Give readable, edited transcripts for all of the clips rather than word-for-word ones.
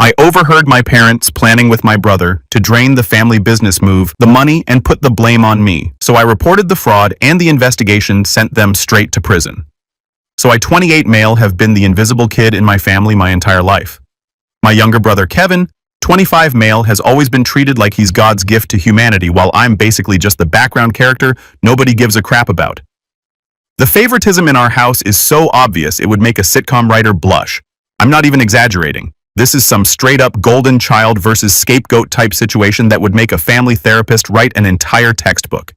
I overheard my parents planning with my brother to drain the family business move, the money, and put the blame on me. So I reported the fraud and the investigation sent them straight to prison. So I, 28 male, have been the invisible kid in my family my entire life. My younger brother Kevin, 25 male, has always been treated like he's God's gift to humanity while I'm basically just the background character nobody gives a crap about. The favoritism in our house is so obvious it would make a sitcom writer blush. I'm not even exaggerating. This is some straight-up golden child versus scapegoat type situation that would make a family therapist write an entire textbook.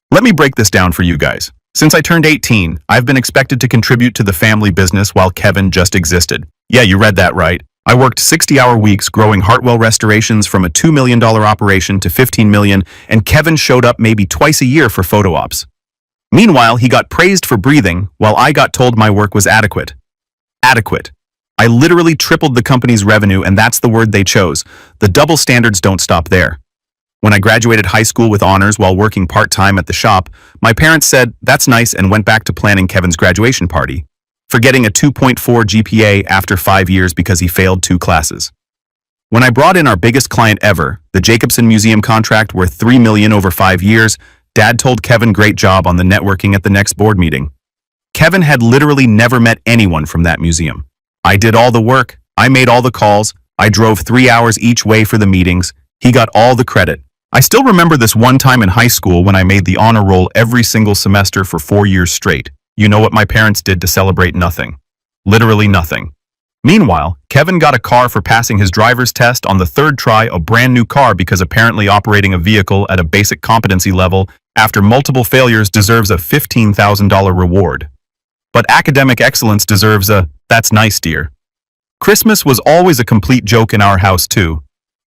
Let me break this down for you guys. Since I turned 18, I've been expected to contribute to the family business while Kevin just existed. Yeah, you read that right. I worked 60-hour weeks growing Hartwell restorations from a $2 million operation to $15 million, and Kevin showed up maybe twice a year for photo ops. Meanwhile, he got praised for breathing, while I got told my work was adequate. Adequate. I literally tripled the company's revenue, and that's the word they chose. The double standards don't stop there. When I graduated high school with honors while working part-time at the shop, my parents said, "That's nice," and went back to planning Kevin's graduation party, forgetting a 2.4 GPA after 5 years because he failed 2 classes. When I brought in our biggest client ever, the Jacobson Museum contract worth $3 million over 5 years, Dad told Kevin great job on the networking at the next board meeting. Kevin had literally never met anyone from that museum. I did all the work, I made all the calls, I drove 3 hours each way for the meetings, he got all the credit. I still remember this one time in high school when I made the honor roll every single semester for 4 years straight. You know what my parents did to celebrate? Nothing. Literally nothing. Meanwhile, Kevin got a car for passing his driver's test on the 3rd try, a brand new car, because apparently operating a vehicle at a basic competency level after multiple failures deserves a $15,000 reward. But academic excellence deserves a "that's nice, dear." Christmas was always a complete joke in our house too.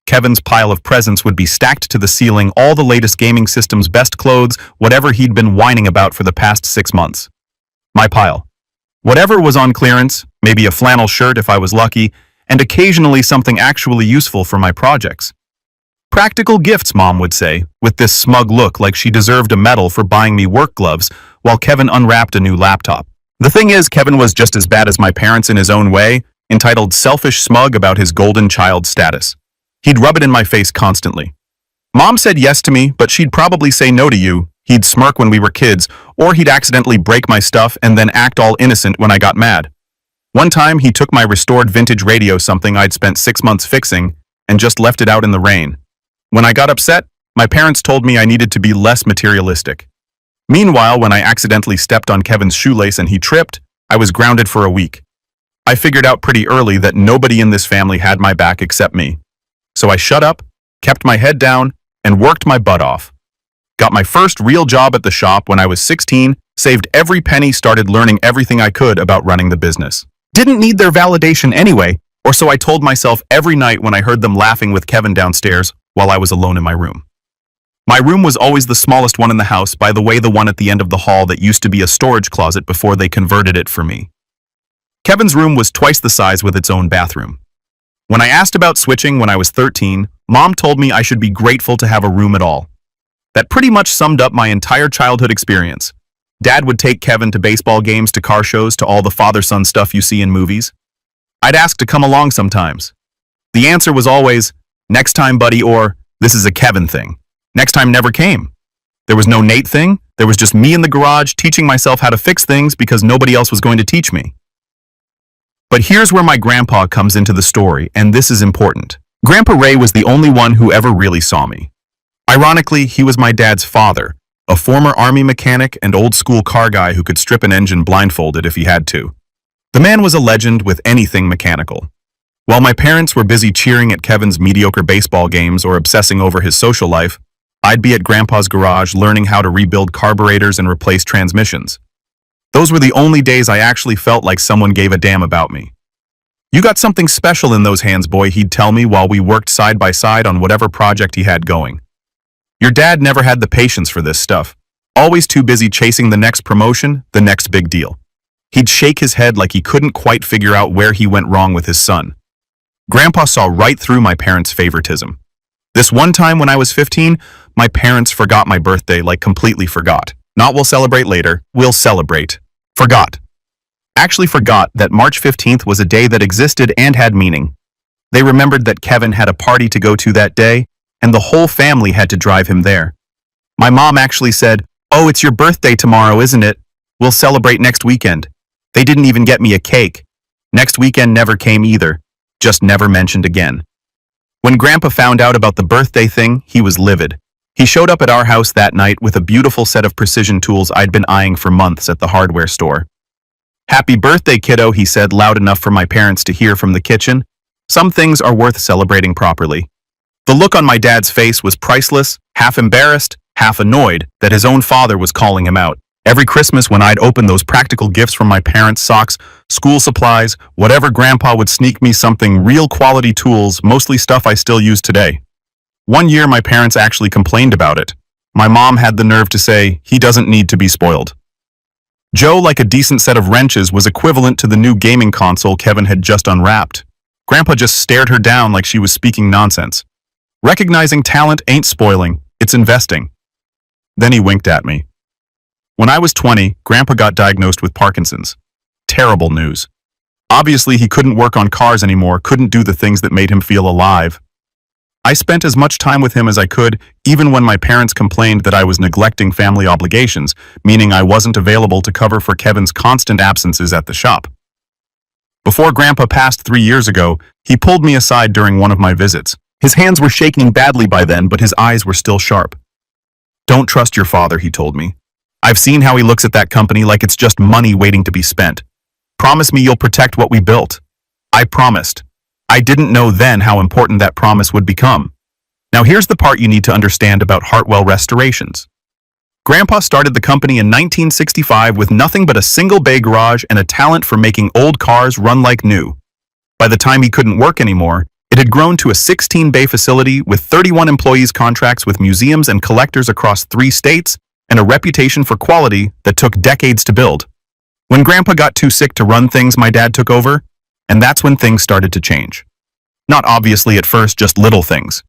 Kevin's pile of presents would be stacked to the ceiling, all the latest gaming systems, best clothes, whatever he'd been whining about for the past 6 months. My pile. Whatever was on clearance, maybe a flannel shirt if I was lucky, and occasionally something actually useful for my projects. Practical gifts, Mom would say, with this smug look like she deserved a medal for buying me work gloves, while Kevin unwrapped a new laptop. The thing is, Kevin was just as bad as my parents in his own way, entitled selfish smug about his golden child status. He'd rub it in my face constantly. Mom said yes to me, but she'd probably say no to you. He'd smirk when we were kids, or he'd accidentally break my stuff and then act all innocent when I got mad. One time, he took my restored vintage radio, something I'd spent 6 months fixing, and just left it out in the rain. When I got upset, my parents told me I needed to be less materialistic. Meanwhile, when I accidentally stepped on Kevin's shoelace and he tripped, I was grounded for a week. I figured out pretty early that nobody in this family had my back except me. So I shut up, kept my head down, and worked my butt off. Got my first real job at the shop when I was 16, saved every penny, started learning everything I could about running the business. Didn't need their validation anyway, or so I told myself every night when I heard them laughing with Kevin downstairs while I was alone in my room. My room was always the smallest one in the house, by the way, the one at the end of the hall that used to be a storage closet before they converted it for me. Kevin's room was twice the size with its own bathroom. When I asked about switching when I was 13, Mom told me I should be grateful to have a room at all. That pretty much summed up my entire childhood experience. Dad would take Kevin to baseball games, to car shows, to all the father-son stuff you see in movies. I'd ask to come along sometimes. The answer was always, "Next time, buddy," or "This is a Kevin thing." Next time never came. There was no Nate thing. There was just me in the garage teaching myself how to fix things because nobody else was going to teach me. But here's where my grandpa comes into the story, and this is important. Grandpa Ray was the only one who ever really saw me. Ironically, he was my dad's father, a former army mechanic and old-school car guy who could strip an engine blindfolded if he had to. The man was a legend with anything mechanical. While my parents were busy cheering at Kevin's mediocre baseball games or obsessing over his social life, I'd be at Grandpa's garage learning how to rebuild carburetors and replace transmissions. Those were the only days I actually felt like someone gave a damn about me. "You got something special in those hands, boy," he'd tell me while we worked side by side on whatever project he had going. Your dad never had the patience for this stuff, always too busy chasing the next promotion, the next big deal. He'd shake his head like he couldn't quite figure out where he went wrong with his son. Grandpa saw right through my parents' favoritism. This one time when I was 15, my parents forgot my birthday, like completely forgot. Not "we'll celebrate later," "we'll celebrate." Forgot. Actually forgot that March 15th was a day that existed and had meaning. They remembered that Kevin had a party to go to that day, and the whole family had to drive him there. My mom actually said, "Oh, it's your birthday tomorrow, isn't it? We'll celebrate next weekend." They didn't even get me a cake. Next weekend never came either, just never mentioned again. When Grandpa found out about the birthday thing, he was livid. He showed up at our house that night with a beautiful set of precision tools I'd been eyeing for months at the hardware store. "Happy birthday, kiddo," he said loud enough for my parents to hear from the kitchen. Some things are worth celebrating properly. The look on my dad's face was priceless, half embarrassed, half annoyed that his own father was calling him out. Every Christmas when I'd open those practical gifts from my parents, socks, school supplies, whatever, Grandpa would sneak me something, real quality tools, mostly stuff I still use today. One year my parents actually complained about it. My mom had the nerve to say, "He doesn't need to be spoiled." Joe, like a decent set of wrenches, was equivalent to the new gaming console Kevin had just unwrapped. Grandpa just stared her down like she was speaking nonsense. Recognizing talent ain't spoiling, it's investing. Then he winked at me. When I was 20, Grandpa got diagnosed with Parkinson's. Terrible news. Obviously, he couldn't work on cars anymore, couldn't do the things that made him feel alive. I spent as much time with him as I could, even when my parents complained that I was neglecting family obligations, meaning I wasn't available to cover for Kevin's constant absences at the shop. Before Grandpa passed 3 years ago, he pulled me aside during one of my visits. His hands were shaking badly by then, but his eyes were still sharp. "Don't trust your father," he told me. "I've seen how he looks at that company like it's just money waiting to be spent. Promise me you'll protect what we built." I promised. I didn't know then how important that promise would become. Now here's the part you need to understand about Hartwell Restorations. Grandpa started the company in 1965 with nothing but a single bay garage and a talent for making old cars run like new. By the time he couldn't work anymore, it had grown to a 16-bay facility with 31 employees, contracts with museums and collectors across 3 states, and a reputation for quality that took decades to build. When Grandpa got too sick to run things, my dad took over, and that's when things started to change. Not obviously at first, just little things.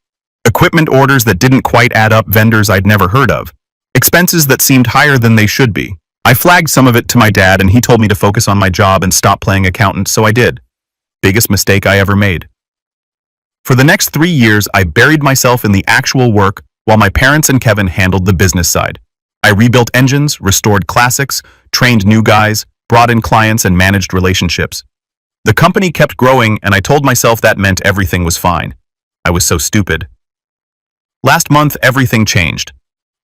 Equipment orders that didn't quite add up, vendors I'd never heard of, expenses that seemed higher than they should be. I flagged some of it to my dad and he told me to focus on my job and stop playing accountant, so I did. Biggest mistake I ever made. For the next 3 years, I buried myself in the actual work while my parents and Kevin handled the business side. I rebuilt engines, restored classics, trained new guys, brought in clients, and managed relationships. The company kept growing, and I told myself that meant everything was fine. I was so stupid. Last month, everything changed.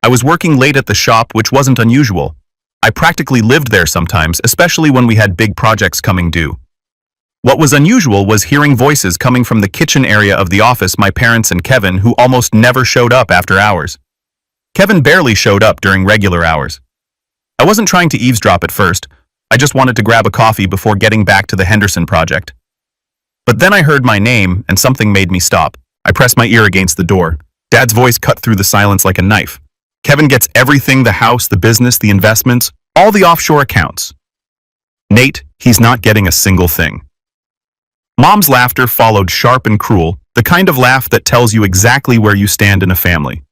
I was working late at the shop, which wasn't unusual. I practically lived there sometimes, especially when we had big projects coming due. What was unusual was hearing voices coming from the kitchen area of the office, my parents and Kevin, who almost never showed up after hours. Kevin barely showed up during regular hours. I wasn't trying to eavesdrop at first. I just wanted to grab a coffee before getting back to the Henderson project. But then I heard my name, and something made me stop. I pressed my ear against the door. Dad's voice cut through the silence like a knife. "Kevin gets everything, the house, the business, the investments, all the offshore accounts. Nate, he's not getting a single thing." Mom's laughter followed, sharp and cruel, the kind of laugh that tells you exactly where you stand in a family.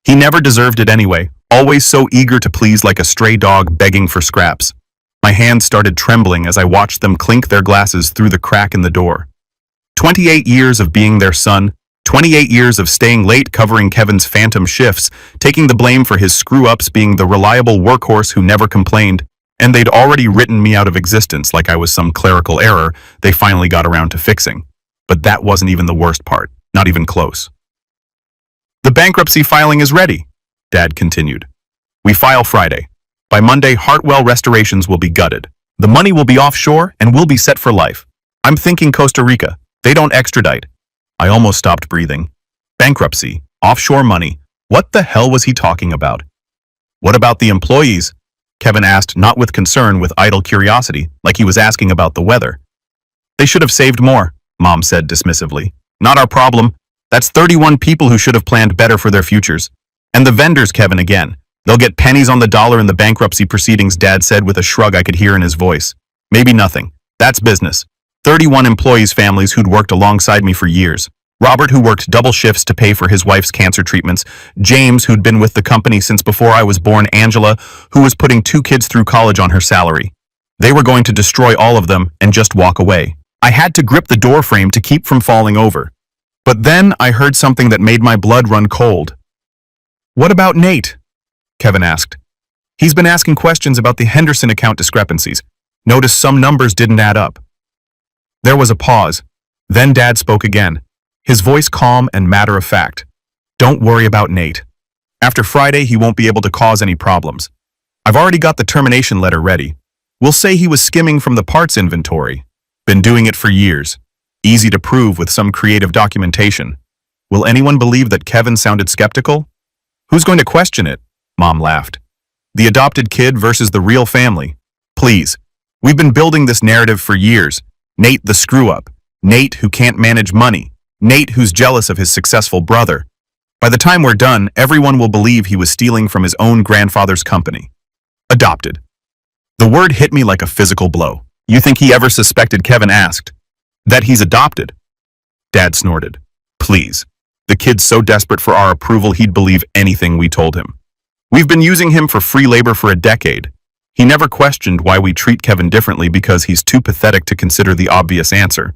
He never deserved it anyway, always so eager to please like a stray dog begging for scraps. My hands started trembling as I watched them clink their glasses through the crack in the door. 28 years of being their son, 28 years of staying late, covering Kevin's phantom shifts, taking the blame for his screw-ups, being the reliable workhorse who never complained, and they'd already written me out of existence like I was some clerical error they finally got around to fixing. But that wasn't even the worst part, not even close. "The bankruptcy filing is ready," Dad continued. "We file Friday. By Monday, Hartwell Restorations will be gutted. The money will be offshore and we'll be set for life. I'm thinking Costa Rica. They don't extradite." I almost stopped breathing. Bankruptcy, offshore money. What the hell was he talking about? "What about the employees?" Kevin asked, not with concern, with idle curiosity, like he was asking about the weather. "They should have saved more," Mom said dismissively. "Not our problem. That's 31 people who should have planned better for their futures. And the vendors, Kevin, again. They'll get pennies on the dollar in the bankruptcy proceedings," Dad said with a shrug I could hear in his voice. "Maybe nothing. That's business. 31 employees' families who'd worked alongside me for years. Robert, who worked double shifts to pay for his wife's cancer treatments. James, who'd been with the company since before I was born. Angela, who was putting 2 kids through college on her salary. They were going to destroy all of them and just walk away. I had to grip the door frame to keep from falling over. But then I heard something that made my blood run cold. "What about Nate?" Kevin asked. "He's been asking questions about the Henderson account discrepancies. Noticed some numbers didn't add up." There was a pause. Then Dad spoke again, his voice calm and matter-of-fact. "Don't worry about Nate. After Friday, he won't be able to cause any problems. I've already got the termination letter ready. We'll say he was skimming from the parts inventory. Been doing it for years. Easy to prove with some creative documentation. Will anyone believe that Kevin sounded skeptical? Who's going to question it?" Mom laughed. "The adopted kid versus the real family. Please. We've been building this narrative for years. Nate the screw-up. Nate who can't manage money. Nate who's jealous of his successful brother. By the time we're done, everyone will believe he was stealing from his own grandfather's company. Adopted." The word hit me like a physical blow. "You think he ever suspected?" Kevin asked. "That he's adopted?" Dad snorted. "Please. The kid's so desperate for our approval he'd believe anything we told him. We've been using him for free labor for a decade. He never questioned why we treat Kevin differently because he's too pathetic to consider the obvious answer."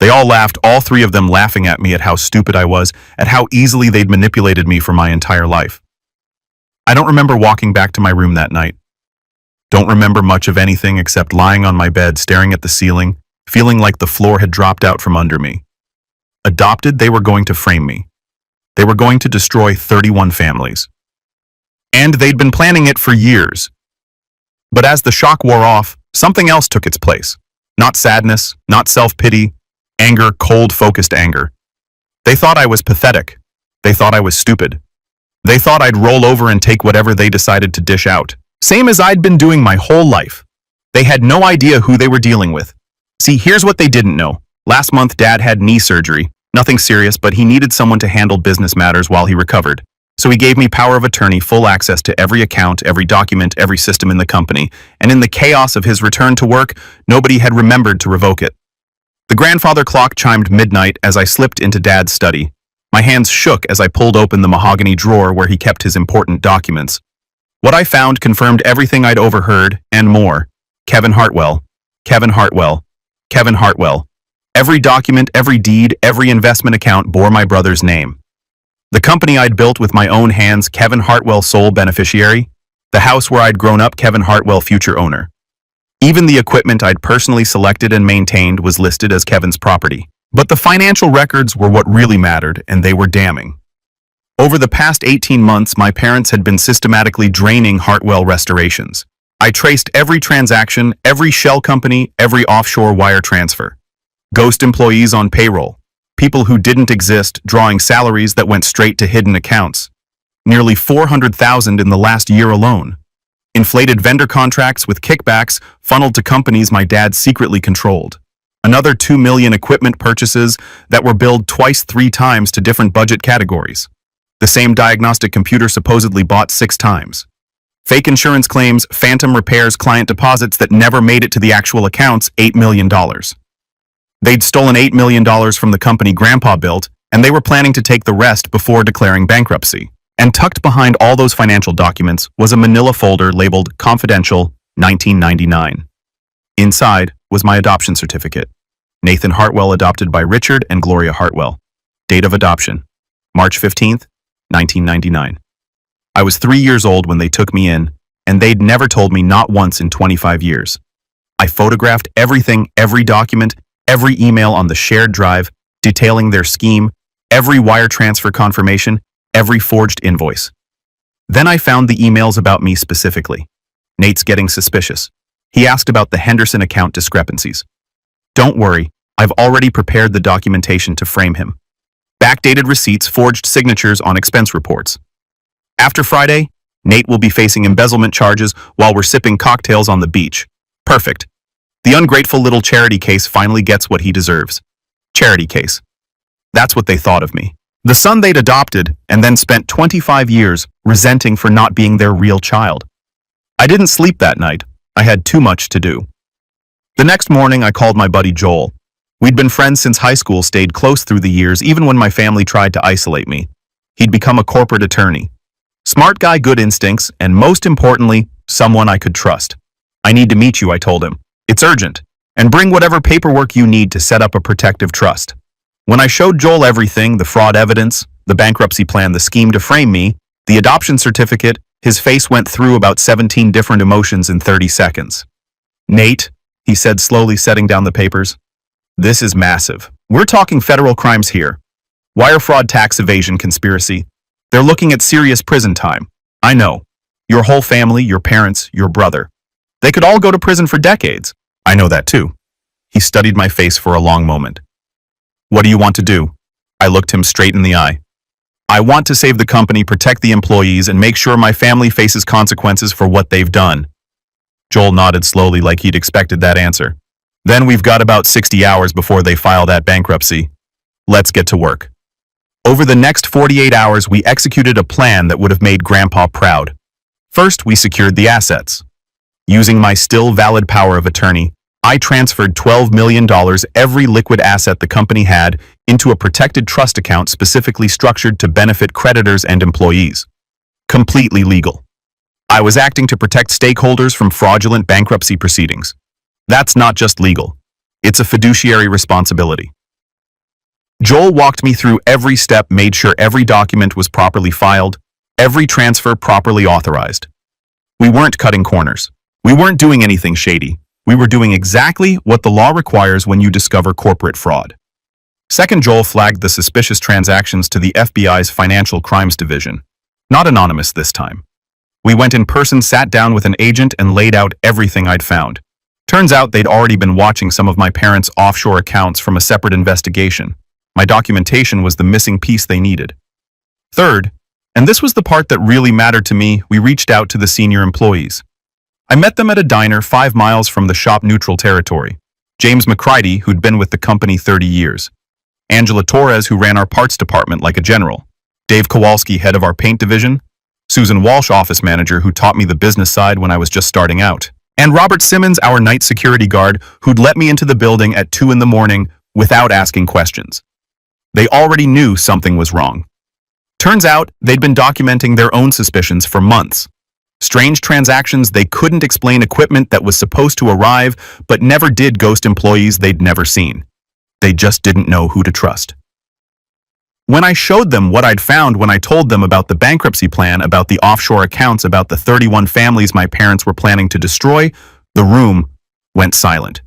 They all laughed, all three of them laughing at me at how stupid I was, at how easily they'd manipulated me for my entire life. I don't remember walking back to my room that night. Don't remember much of anything except lying on my bed staring at the ceiling, feeling like the floor had dropped out from under me. Adopted, they were going to frame me. They were going to destroy 31 families. And they'd been planning it for years. But as the shock wore off, something else took its place. Not sadness, not self-pity, anger, cold, focused anger. They thought I was pathetic. They thought I was stupid. They thought I'd roll over and take whatever they decided to dish out. Same as I'd been doing my whole life. They had no idea who they were dealing with. See, here's what they didn't know. Last month, Dad had knee surgery. Nothing serious, but he needed someone to handle business matters while he recovered. So he gave me power of attorney, full access to every account, every document, every system in the company. And in the chaos of his return to work, nobody had remembered to revoke it. The grandfather clock chimed midnight as I slipped into Dad's study. My hands shook as I pulled open the mahogany drawer where he kept his important documents. What I found confirmed everything I'd overheard, and more. Kevin Hartwell. Kevin Hartwell. Kevin Hartwell. Every document, every deed, every investment account bore my brother's name. The company I'd built with my own hands, Kevin Hartwell sole beneficiary. The house where I'd grown up, Kevin Hartwell future owner. Even the equipment I'd personally selected and maintained was listed as Kevin's property. But the financial records were what really mattered, and they were damning. Over the past 18 months, my parents had been systematically draining Hartwell restorations. I traced every transaction, every shell company, every offshore wire transfer. Ghost employees on payroll. People who didn't exist, drawing salaries that went straight to hidden accounts. Nearly 400,000 in the last year alone. Inflated vendor contracts with kickbacks funneled to companies my dad secretly controlled. Another 2 million equipment purchases that were billed twice, 3 times to different budget categories. The same diagnostic computer supposedly bought 6 times. Fake insurance claims, phantom repairs, client deposits that never made it to the actual accounts, $8 million. They'd stolen $8 million from the company Grandpa built, and they were planning to take the rest before declaring bankruptcy. And tucked behind all those financial documents was a manila folder labeled Confidential 1999. Inside was my adoption certificate. Nathan Hartwell adopted by Richard and Gloria Hartwell. Date of adoption, March 15th, 1999. I was 3 years old when they took me in, and they'd never told me not once in 25 years. I photographed everything, every document, every email on the shared drive, detailing their scheme, every wire transfer confirmation, every forged invoice. Then I found the emails about me specifically. Nate's getting suspicious. He asked about the Henderson account discrepancies. Don't worry, I've already prepared the documentation to frame him. Backdated receipts, forged signatures on expense reports. After Friday, Nate will be facing embezzlement charges while we're sipping cocktails on the beach. Perfect. The ungrateful little charity case finally gets what he deserves. Charity case. That's what they thought of me. The son they'd adopted and then spent 25 years resenting for not being their real child. I didn't sleep that night. I had too much to do. The next morning, I called my buddy Joel. We'd been friends since high school, stayed close through the years, even when my family tried to isolate me. He'd become a corporate attorney. Smart guy, good instincts, and most importantly, someone I could trust. I need to meet you, I told him. It's urgent. and bring whatever paperwork you need to set up a protective trust. When I showed Joel everything, the fraud evidence, the bankruptcy plan, the scheme to frame me, the adoption certificate, his face went through about 17 different emotions in 30 seconds. "Nate," he said, slowly setting down the papers, "this is massive. We're talking federal crimes here. Wire fraud, tax evasion, conspiracy. They're looking at serious prison time. I know. Your whole family, your parents, your brother. They could all go to prison for decades. I know that too." He studied my face for a long moment. "What do you want to do?" I looked him straight in the eye. "I want to save the company, protect the employees, and make sure my family faces consequences for what they've done." Joel nodded slowly like he'd expected that answer. "Then we've got about 60 hours before they file that bankruptcy. Let's get to work." Over the next 48 hours, we executed a plan that would have made Grandpa proud. First, we secured the assets. Using my still valid power of attorney, I transferred $12 million, every liquid asset the company had, into a protected trust account specifically structured to benefit creditors and employees. Completely legal. I was acting to protect stakeholders from fraudulent bankruptcy proceedings. That's not just legal. It's a fiduciary responsibility. Joel walked me through every step, made sure every document was properly filed, every transfer properly authorized. We weren't cutting corners. We weren't doing anything shady. We were doing exactly what the law requires when you discover corporate fraud. Second, Joel flagged the suspicious transactions to the FBI's Financial Crimes Division. Not anonymous this time. We went in person, sat down with an agent, and laid out everything I'd found. Turns out they'd already been watching some of my parents' offshore accounts from a separate investigation. My documentation was the missing piece they needed. Third, and this was the part that really mattered to me, we reached out to the senior employees. I met them at a diner 5 miles from the shop neutral territory. James McCready, who'd been with the company 30 years. Angela Torres, who ran our parts department like a general. Dave Kowalski, head of our paint division. Susan Walsh, office manager, who taught me the business side when I was just starting out. And Robert Simmons, our night security guard, who'd let me into the building at 2 in the morning without asking questions. They already knew something was wrong. Turns out they'd been documenting their own suspicions for months. Strange transactions they couldn't explain, equipment that was supposed to arrive but never did, ghost employees they'd never seen. They just didn't know who to trust. When I showed them what I'd found, when I told them about the bankruptcy plan, about the offshore accounts, about the 31 families my parents were planning to destroy, the room went silent.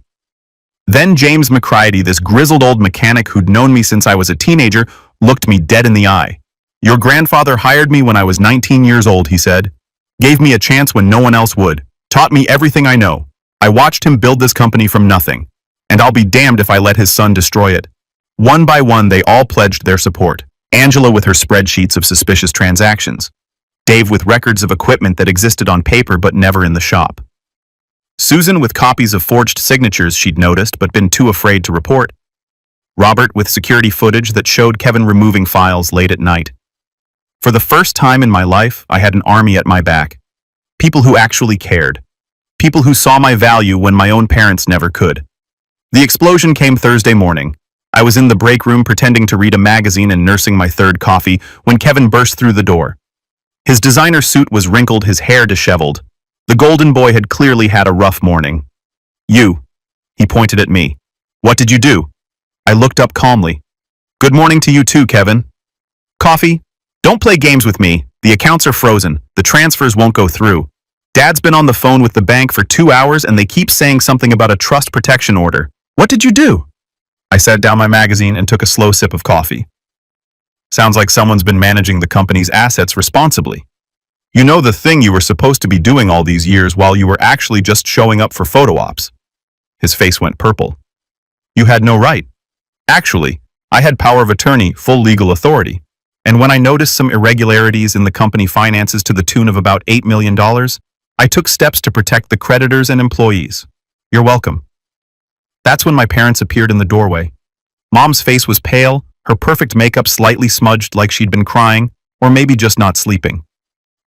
Then James McCready, this grizzled old mechanic who'd known me since I was a teenager, looked me dead in the eye. "Your grandfather hired me when I was 19 years old," he said. "Gave me a chance when no one else would. Taught me everything I know. I watched him build this company from nothing. And I'll be damned if I let his son destroy it." One by one, they all pledged their support. Angela with her spreadsheets of suspicious transactions. Dave with records of equipment that existed on paper but never in the shop. Susan with copies of forged signatures she'd noticed but been too afraid to report. Robert with security footage that showed Kevin removing files late at night. For the first time in my life, I had an army at my back. People who actually cared. People who saw my value when my own parents never could. The explosion came Thursday morning. I was in the break room pretending to read a magazine and nursing my third coffee when Kevin burst through the door. His designer suit was wrinkled, his hair disheveled. The golden boy had clearly had a rough morning. "You." He pointed at me. "What did you do?" I looked up calmly. "Good morning to you too, Kevin." "Coffee? Don't play games with me. The accounts are frozen. The transfers won't go through. Dad's been on the phone with the bank for 2 hours and they keep saying something about a trust protection order. What did you do?" I set down my magazine and took a slow sip of coffee. "Sounds like someone's been managing the company's assets responsibly. You know, the thing you were supposed to be doing all these years while you were actually just showing up for photo ops." His face went purple. "You had no right. Actually, I had power of attorney, full legal authority. And when I noticed some irregularities in the company finances to the tune of about $8 million, I took steps to protect the creditors and employees. You're welcome." That's when my parents appeared in the doorway. Mom's face was pale, her perfect makeup slightly smudged like she'd been crying, or maybe just not sleeping.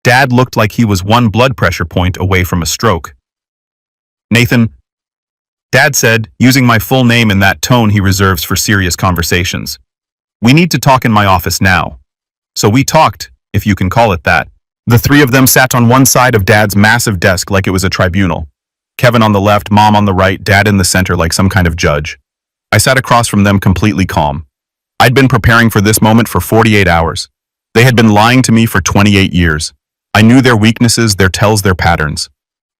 Dad looked like he was 1 blood pressure point away from a stroke. "Nathan," Dad said, using my full name in that tone he reserves for serious conversations. "We need to talk in my office now." So we talked, if you can call it that. The 3 of them sat on one side of Dad's massive desk like it was a tribunal. Kevin on the left, Mom on the right, Dad in the center like some kind of judge. I sat across from them completely calm. I'd been preparing for this moment for 48 hours. They had been lying to me for 28 years. I knew their weaknesses, their tells, their patterns.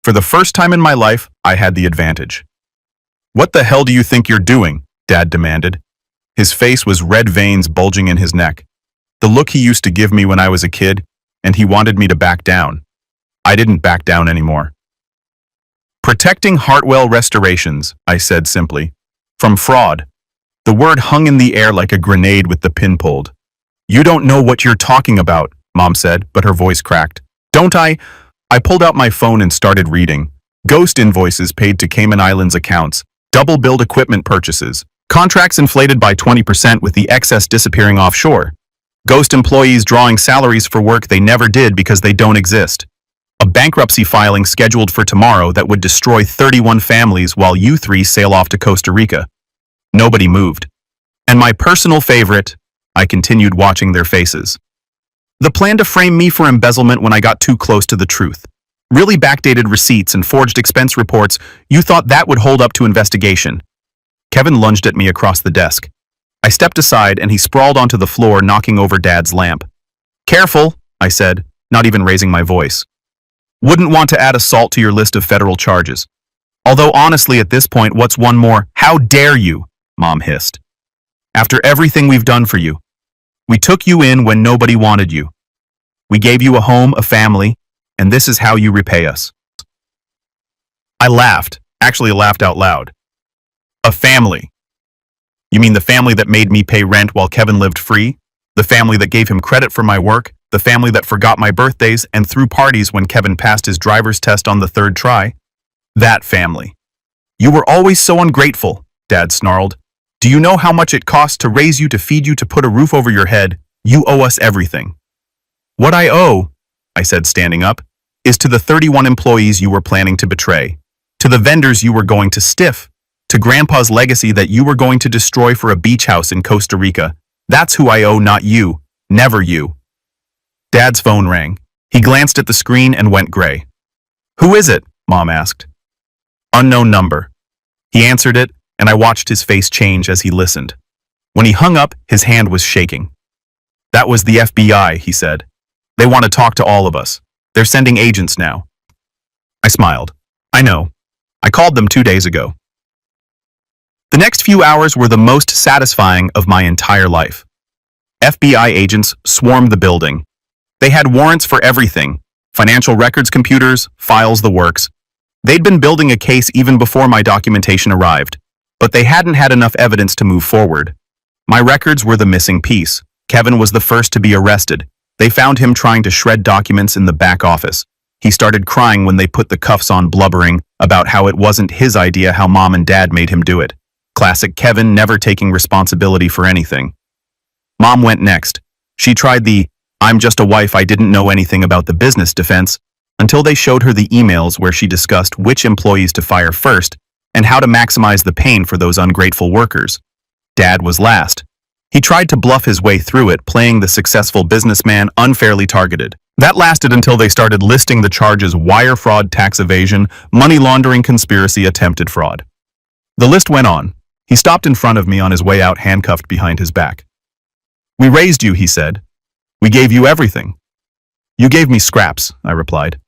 For the first time in my life, I had the advantage. "What the hell do you think you're doing?" Dad demanded. His face was red veins bulging in his neck. The look he used to give me when I was a kid, and he wanted me to back down. I didn't back down anymore. "Protecting Hartwell Restorations," I said simply. "From fraud." The word hung in the air like a grenade with the pin pulled. "You don't know what you're talking about," Mom said, but her voice cracked. "Don't I?" I pulled out my phone and started reading. Ghost invoices paid to Cayman Islands accounts, double-billed equipment purchases, contracts inflated by 20% with the excess disappearing offshore, ghost employees drawing salaries for work they never did because they don't exist, a bankruptcy filing scheduled for tomorrow that would destroy 31 families while you three sail off to Costa Rica. Nobody moved. And my personal favorite, I continued watching their faces. The plan to frame me for embezzlement when I got too close to the truth. Really backdated receipts and forged expense reports, you thought that would hold up to investigation. Kevin lunged at me across the desk. I stepped aside and he sprawled onto the floor, knocking over Dad's lamp. "Careful," I said, not even raising my voice. "Wouldn't want to add assault to your list of federal charges. Although honestly at this point, what's one more? How dare you?" Mom hissed. "After everything we've done for you. We took you in when nobody wanted you. We gave you a home, a family, and this is how you repay us." I laughed, actually laughed out loud. "A family? You mean the family that made me pay rent while Kevin lived free? The family that gave him credit for my work? The family that forgot my birthdays and threw parties when Kevin passed his driver's test on the third try? That family. You were always so ungrateful," Dad snarled. "Do you know how much it costs to raise you, to feed you, to put a roof over your head? You owe us everything." "What I owe," I said standing up, "is to the 31 employees you were planning to betray, to the vendors you were going to stiff, to Grandpa's legacy that you were going to destroy for a beach house in Costa Rica. That's who I owe, not you. Never you." Dad's phone rang. He glanced at the screen and went gray. "Who is it?" Mom asked. "Unknown number." He answered it, and I watched his face change as he listened. When he hung up, his hand was shaking. "That was the FBI," he said. "They want to talk to all of us. They're sending agents now." I smiled. "I know. I called them 2 days ago." The next few hours were the most satisfying of my entire life. FBI agents swarmed the building. They had warrants for everything: financial records, computers, files, the works. They'd been building a case even before my documentation arrived, but they hadn't had enough evidence to move forward. My records were the missing piece. Kevin was the first to be arrested. They found him trying to shred documents in the back office. He started crying when they put the cuffs on, blubbering about how it wasn't his idea, how Mom and Dad made him do it. Classic Kevin, never taking responsibility for anything. Mom went next. She tried the "I'm just a wife, I didn't know anything about the business" defense, until they showed her the emails where she discussed which employees to fire first and how to maximize the pain for those ungrateful workers. Dad was last. He tried to bluff his way through it, playing the successful businessman unfairly targeted. That lasted until they started listing the charges: wire fraud, tax evasion, money laundering, conspiracy, attempted fraud. The list went on. He stopped in front of me on his way out, handcuffed behind his back. "We raised you," he said. "We gave you everything." "You gave me scraps," I replied.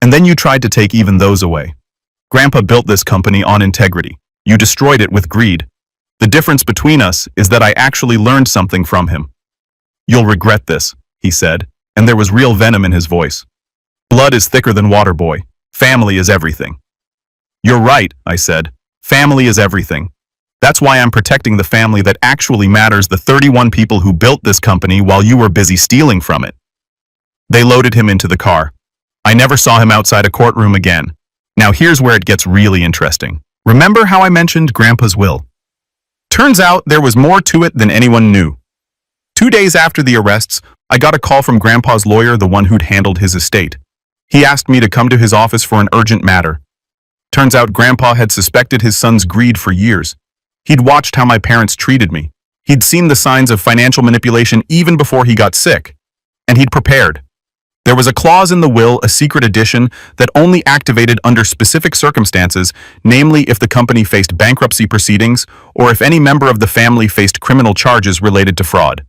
"And then you tried to take even those away. Grandpa built this company on integrity. You destroyed it with greed. The difference between us is that I actually learned something from him." "You'll regret this," he said, and there was real venom in his voice. "Blood is thicker than water, boy. Family is everything." "You're right," I said. "Family is everything. That's why I'm protecting the family that actually matters, the 31 people who built this company while you were busy stealing from it." They loaded him into the car. I never saw him outside a courtroom again. Now here's where it gets really interesting. Remember how I mentioned Grandpa's will? Turns out there was more to it than anyone knew. 2 days after the arrests, I got a call from Grandpa's lawyer, the one who'd handled his estate. He asked me to come to his office for an urgent matter. Turns out Grandpa had suspected his son's greed for years. He'd watched how my parents treated me. He'd seen the signs of financial manipulation even before he got sick. And he'd prepared. There was a clause in the will, a secret edition, that only activated under specific circumstances, namely if the company faced bankruptcy proceedings or if any member of the family faced criminal charges related to fraud.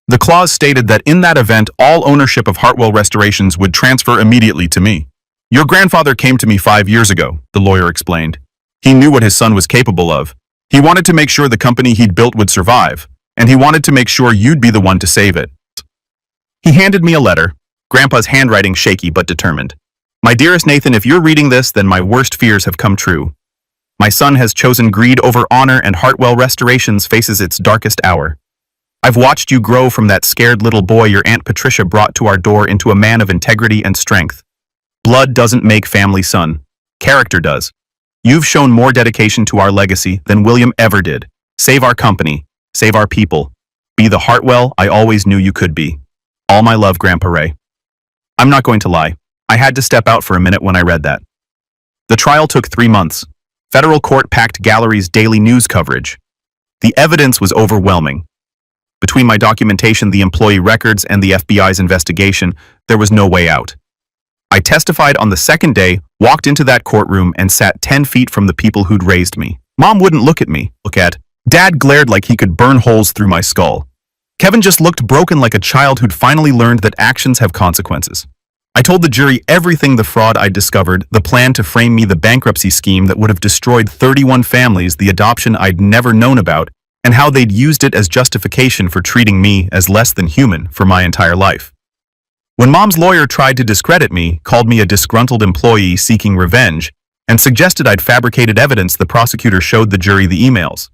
The clause stated that in that event, all ownership of Hartwell Restorations would transfer immediately to me. Your grandfather came to me 5 years ago, the lawyer explained. He knew what his son was capable of. He wanted to make sure the company he'd built would survive, and he wanted to make sure you'd be the one to save it. He handed me a letter, Grandpa's handwriting shaky but determined. My dearest Nathan, if you're reading this, then my worst fears have come true. My son has chosen greed over honor, and Hartwell Restorations faces its darkest hour. I've watched you grow from that scared little boy your Aunt Patricia brought to our door into a man of integrity and strength. Blood doesn't make family, son. Character does. You've shown more dedication to our legacy than William ever did. Save our company. Save our people. Be the Hartwell I always knew you could be. All my love, Grandpa Ray. I'm not going to lie. I had to step out for a minute when I read that. The trial took 3 months. Federal court packed galleries' daily news coverage. The evidence was overwhelming. Between my documentation, the employee records, and the FBI's investigation, there was no way out. I testified on the second day, walked into that courtroom, and sat 10 feet from the people who'd raised me. Mom wouldn't look at me. Dad glared like he could burn holes through my skull. Kevin just looked broken like a child who'd finally learned that actions have consequences. I told the jury everything, the fraud I'd discovered, the plan to frame me, the bankruptcy scheme that would have destroyed 31 families, the adoption I'd never known about, and how they'd used it as justification for treating me as less than human for my entire life. When Mom's lawyer tried to discredit me, called me a disgruntled employee seeking revenge, and suggested I'd fabricated evidence, the prosecutor showed the jury the emails.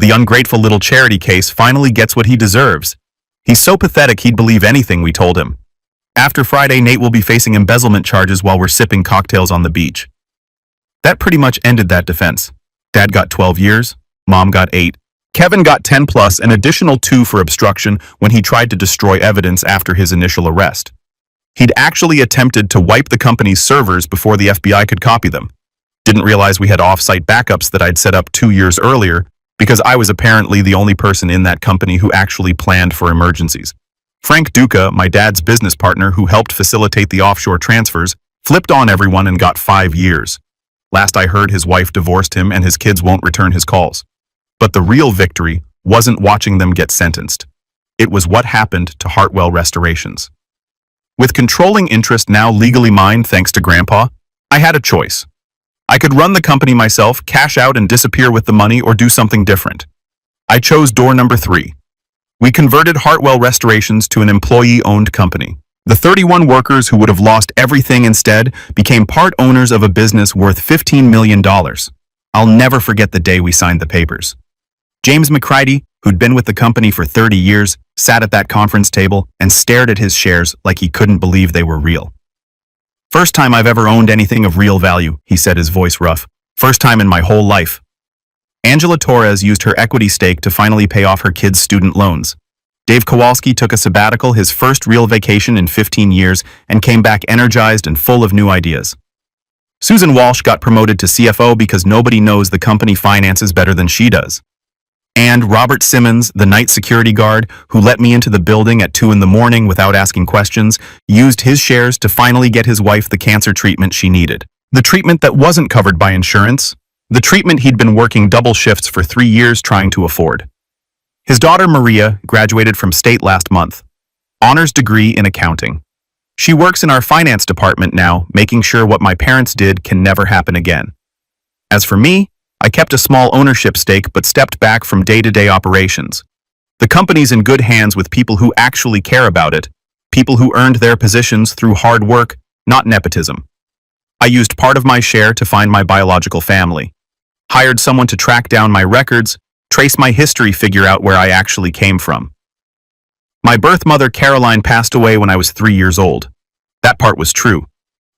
The ungrateful little charity case finally gets what he deserves. He's so pathetic he'd believe anything we told him. After Friday, Nate will be facing embezzlement charges while we're sipping cocktails on the beach. That pretty much ended that defense. Dad got 12 years, Mom got 8. Kevin got 10 plus an additional 2 for obstruction when he tried to destroy evidence after his initial arrest. He'd actually attempted to wipe the company's servers before the FBI could copy them. Didn't realize we had off-site backups that I'd set up 2 years earlier because I was apparently the only person in that company who actually planned for emergencies. Frank Duca, my dad's business partner who helped facilitate the offshore transfers, flipped on everyone and got 5 years. Last I heard, his wife divorced him and his kids won't return his calls. But the real victory wasn't watching them get sentenced. It was what happened to Hartwell Restorations. With controlling interest now legally mine thanks to Grandpa, I had a choice. I could run the company myself, cash out and disappear with the money, or do something different. I chose door number 3. We converted Hartwell Restorations to an employee-owned company. The 31 workers who would have lost everything instead became part owners of a business worth $15 million. I'll never forget the day we signed the papers. James McCready, who'd been with the company for 30 years, sat at that conference table and stared at his shares like he couldn't believe they were real. First time I've ever owned anything of real value, he said, his voice rough. First time in my whole life. Angela Torres used her equity stake to finally pay off her kids' student loans. Dave Kowalski took a sabbatical, his first real vacation in 15 years, and came back energized and full of new ideas. Susan Walsh got promoted to CFO because nobody knows the company finances better than she does. And Robert Simmons, the night security guard who let me into the building at 2 in the morning without asking questions, used his shares to finally get his wife the cancer treatment she needed. The treatment that wasn't covered by insurance. The treatment he'd been working double shifts for 3 years trying to afford. His daughter Maria graduated from state last month. Honors degree in accounting. She works in our finance department now, making sure what my parents did can never happen again. As for me, I kept a small ownership stake but stepped back from day-to-day operations. The company's in good hands with people who actually care about it, people who earned their positions through hard work, not nepotism. I used part of my share to find my biological family. Hired someone to track down my records, trace my history, figure out where I actually came from. My birth mother, Caroline, passed away when I was 3 years old. That part was true.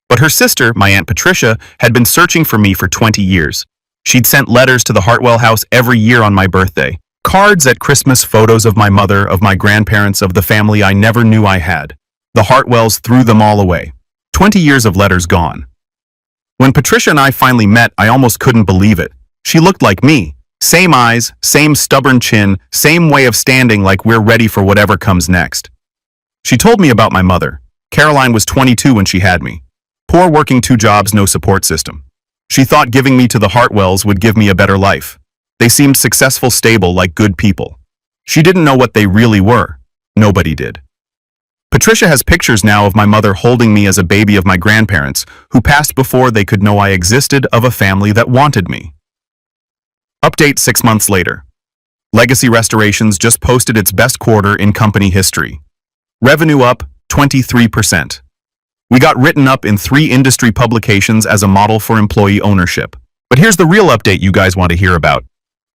But her sister, my Aunt Patricia, had been searching for me for 20 years. She'd sent letters to the Hartwell house every year on my birthday. Cards at Christmas, photos of my mother, of my grandparents, of the family I never knew I had. The Hartwells threw them all away. 20 years of letters gone. When Patricia and I finally met, I almost couldn't believe it. She looked like me. Same eyes, same stubborn chin, same way of standing like we're ready for whatever comes next. She told me about my mother. Caroline was 22 when she had me. Poor, working 2 jobs, no support system. She thought giving me to the Hartwells would give me a better life. They seemed successful, stable, like good people. She didn't know what they really were. Nobody did. Patricia has pictures now of my mother holding me as a baby of my grandparents, who passed before they could know I existed, of a family that wanted me. Update 6 months later. Legacy Restorations just posted its best quarter in company history. Revenue up 23%. We got written up in 3 industry publications as a model for employee ownership. But here's the real update you guys want to hear about.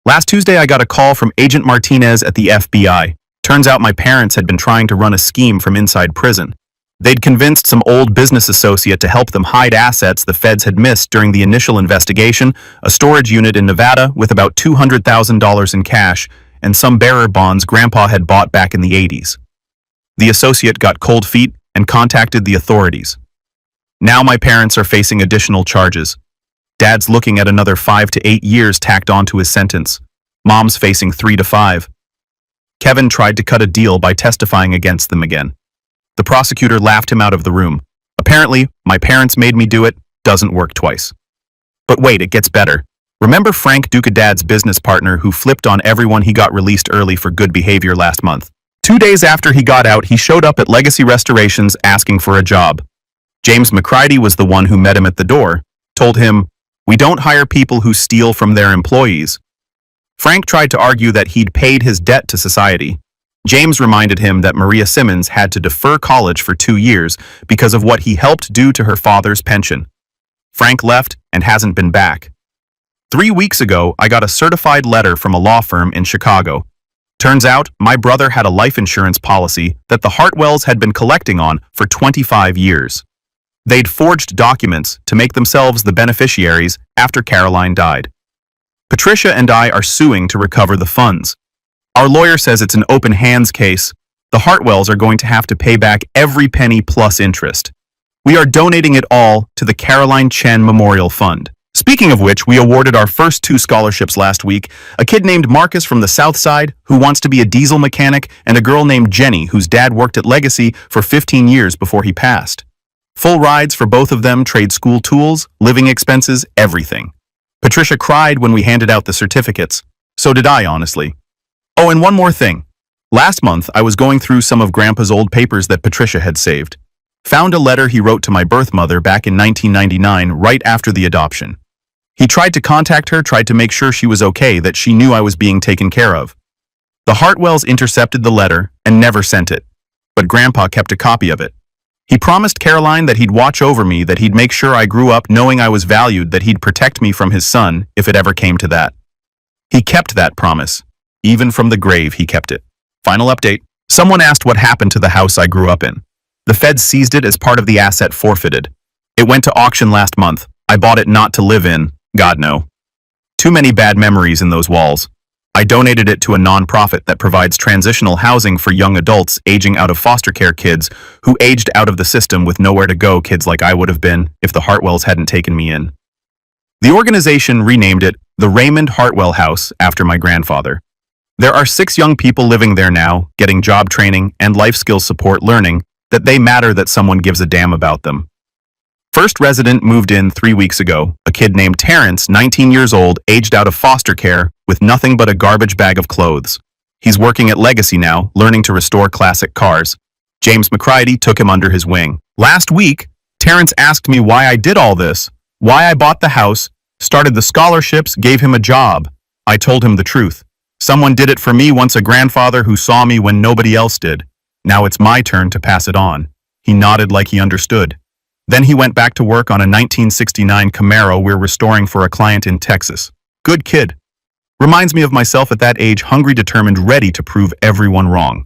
Last Tuesday, I got a call from Agent Martinez at the FBI. Turns out my parents had been trying to run a scheme from inside prison. They'd convinced some old business associate to help them hide assets the feds had missed during the initial investigation, a storage unit in Nevada with about $200,000 in cash, and some bearer bonds Grandpa had bought back in the 80s. The associate got cold feet and contacted the authorities. Now my parents are facing additional charges. Dad's looking at another 5 to 8 years tacked onto his sentence. Mom's facing 3 to 5. Kevin tried to cut a deal by testifying against them again. The prosecutor laughed him out of the room. Apparently, my parents made me do it, doesn't work twice. But wait, it gets better. Remember Frank Duca, Dad's business partner who flipped on everyone? He got released early for good behavior last month. 2 days after he got out, he showed up at Legacy Restorations asking for a job. James McCready was the one who met him at the door, told him, "We don't hire people who steal from their employees." Frank tried to argue that he'd paid his debt to society. James reminded him that Maria Simmons had to defer college for 2 years because of what he helped do to her father's pension. Frank left and hasn't been back. 3 weeks ago, I got a certified letter from a law firm in Chicago. Turns out, my brother had a life insurance policy that the Hartwells had been collecting on for 25 years. They'd forged documents to make themselves the beneficiaries after Caroline died. Patricia and I are suing to recover the funds. Our lawyer says it's an open hands case. The Hartwells are going to have to pay back every penny plus interest. We are donating it all to the Caroline Chen Memorial Fund. Speaking of which, we awarded our first 2 scholarships last week, a kid named Marcus from the South Side who wants to be a diesel mechanic, and a girl named Jenny whose dad worked at Legacy for 15 years before he passed. Full rides for both of them, trade school tools, living expenses, everything. Patricia cried when we handed out the certificates. So did I, honestly. Oh, and one more thing. Last month, I was going through some of Grandpa's old papers that Patricia had saved. Found a letter he wrote to my birth mother back in 1999, right after the adoption. He tried to contact her, tried to make sure she was okay, that she knew I was being taken care of. The Hartwells intercepted the letter and never sent it, but Grandpa kept a copy of it. He promised Caroline that he'd watch over me, that he'd make sure I grew up knowing I was valued, that he'd protect me from his son if it ever came to that. He kept that promise. Even from the grave, he kept it. Final update. Someone asked what happened to the house I grew up in. The feds seized it as part of the asset forfeited. It went to auction last month. I bought it not to live in, God no. Too many bad memories in those walls. I donated it to a nonprofit that provides transitional housing for young adults aging out of foster care, kids who aged out of the system with nowhere to go, kids like I would have been if the Hartwells hadn't taken me in. The organization renamed it the Raymond Hartwell House after my grandfather. There are 6 young people living there now, getting job training and life skills support, learning that they matter, that someone gives a damn about them. First resident moved in 3 weeks ago, a kid named Terrence, 19 years old, aged out of foster care with nothing but a garbage bag of clothes. He's working at Legacy now, learning to restore classic cars. James McCready took him under his wing. Last week, Terrence asked me why I did all this, why I bought the house, started the scholarships, gave him a job. I told him the truth. Someone did it for me once, a grandfather who saw me when nobody else did. Now it's my turn to pass it on. He nodded like he understood. Then he went back to work on a 1969 Camaro we're restoring for a client in Texas. Good kid. Reminds me of myself at that age, hungry, determined, ready to prove everyone wrong.